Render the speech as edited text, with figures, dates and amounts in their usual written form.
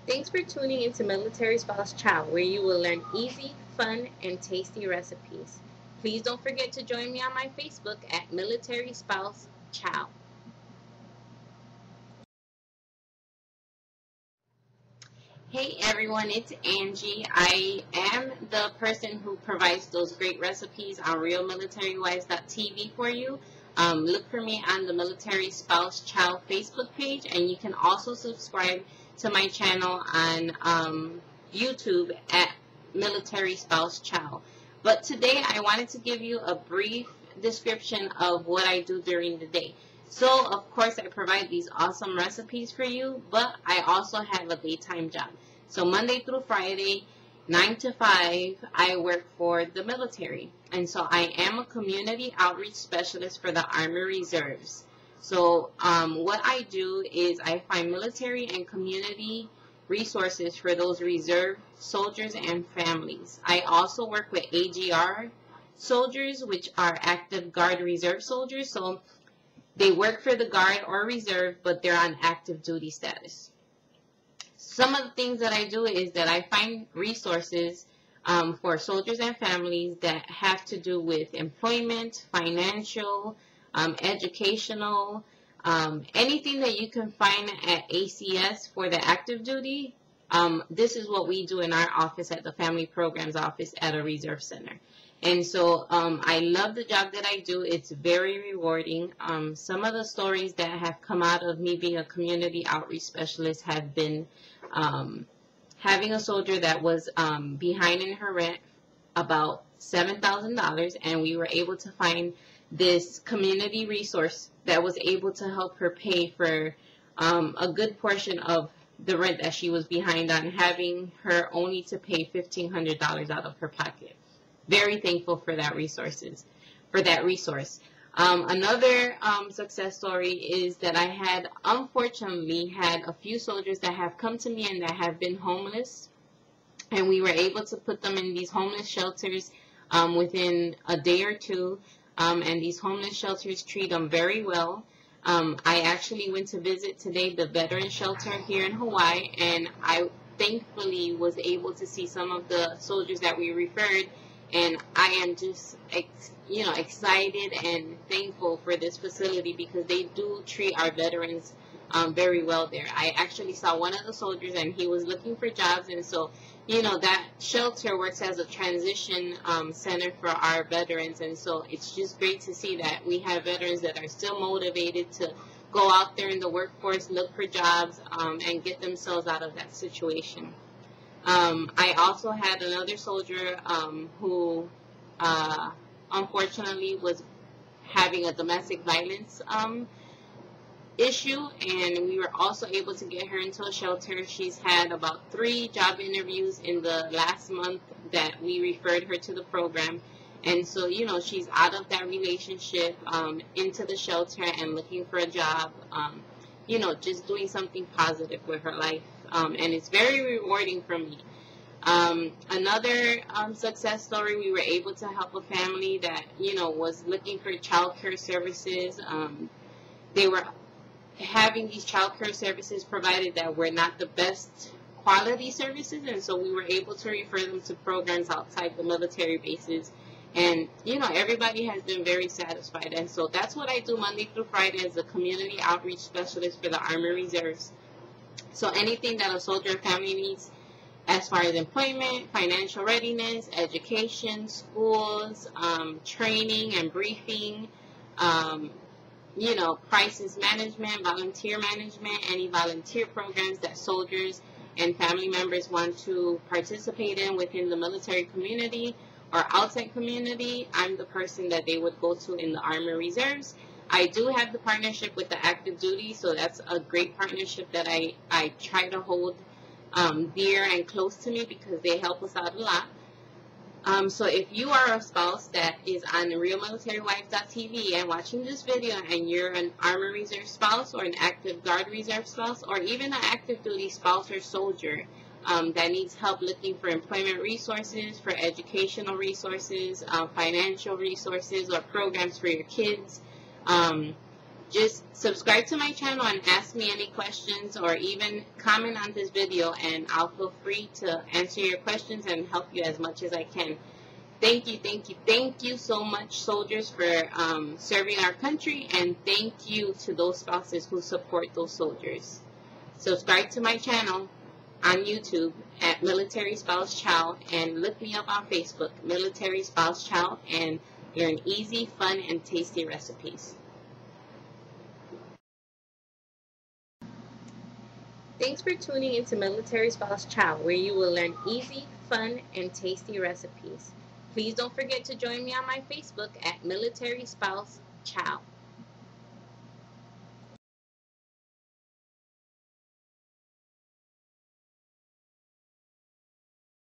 Thanks for tuning into Military Spouse Chow, where you will learn easy, fun, and tasty recipes. Please don't forget to join me on my Facebook at Military Spouse Chow. Hey everyone, it's Angie. I am the person who provides those great recipes on RealMilitaryWives.tv for you. Look for me on the Military Spouse Chow Facebook page, and you can also subscribe to my channel on YouTube at Military Spouse Chow. But today I wanted to give you a brief description of what I do during the day. So, of course, I provide these awesome recipes for you, but I also have a daytime job. So, Monday through Friday, 9 to 5, I work for the military. And so, I am a community outreach specialist for the Army Reserves. So, what I do is I find military and community resources for those reserve soldiers and families. I also work with AGR soldiers, which are active guard reserve soldiers. So, they work for the Guard or Reserve, but they're on active duty status. Some of the things that I do is that I find resources for soldiers and families that have to do with employment, financial, educational, anything that you can find at ACS for the active duty. This is what we do in our office at the Family Programs Office at a Reserve Center. And so I love the job that I do. It's very rewarding. Some of the stories that have come out of me being a community outreach specialist have been having a soldier that was behind in her rent about $7,000, and we were able to find this community resource that was able to help her pay for a good portion of the rent that she was behind on, having her only to pay $1,500 out of her pocket. Very thankful for that resource. Another success story is that I unfortunately had a few soldiers that have come to me and that have been homeless, and we were able to put them in these homeless shelters within a day or two, and these homeless shelters treat them very well. I actually went to visit today the veteran shelter here in Hawaii, and I thankfully was able to see some of the soldiers that we referred. And I am just, excited and thankful for this facility because they do treat our veterans very well there. I actually saw one of the soldiers and he was looking for jobs, and so, that shelter works as a transition center for our veterans, and so it's just great to see that we have veterans that are still motivated to go out there in the workforce, look for jobs, and get themselves out of that situation. I also had another soldier who unfortunately was having a domestic violence issue, and we were also able to get her into a shelter. She's had about 3 job interviews in the last month that we referred her to the program. And so, she's out of that relationship into the shelter and looking for a job, just doing something positive with her life. And it's very rewarding for me. Another success story, we were able to help a family that, was looking for child care services. They were having these child care services provided that were not the best quality services, and so we were able to refer them to programs outside the military bases. And, everybody has been very satisfied. And so that's what I do Monday through Friday as a community outreach specialist for the Army Reserves. So anything that a soldier or family needs as far as employment, financial readiness, education, schools, training and briefing, crisis management, volunteer management, any volunteer programs that soldiers and family members want to participate in within the military community or outside community, I'm the person that they would go to in the Army Reserves. I do have the partnership with the active duty, so that's a great partnership that I try to hold dear and close to me because they help us out a lot. So if you are a spouse that is on RealMilitaryWives.tv and watching this video, and you're an Army Reserve spouse or an active Guard Reserve spouse, or even an active duty spouse or soldier that needs help looking for employment resources, for educational resources, financial resources, or programs for your kids, Just subscribe to my channel and ask me any questions, or even comment on this video, and I'll feel free to answer your questions and help you as much as I can. Thank you so much, soldiers, for serving our country, and thank you to those spouses who support those soldiers. Subscribe to my channel on YouTube at Military Spouse Chow, and look me up on Facebook, Military Spouse Chow, and learn easy, fun, and tasty recipes. Thanks for tuning into Military Spouse Chow, where you will learn easy, fun, and tasty recipes. Please don't forget to join me on my Facebook at Military Spouse Chow.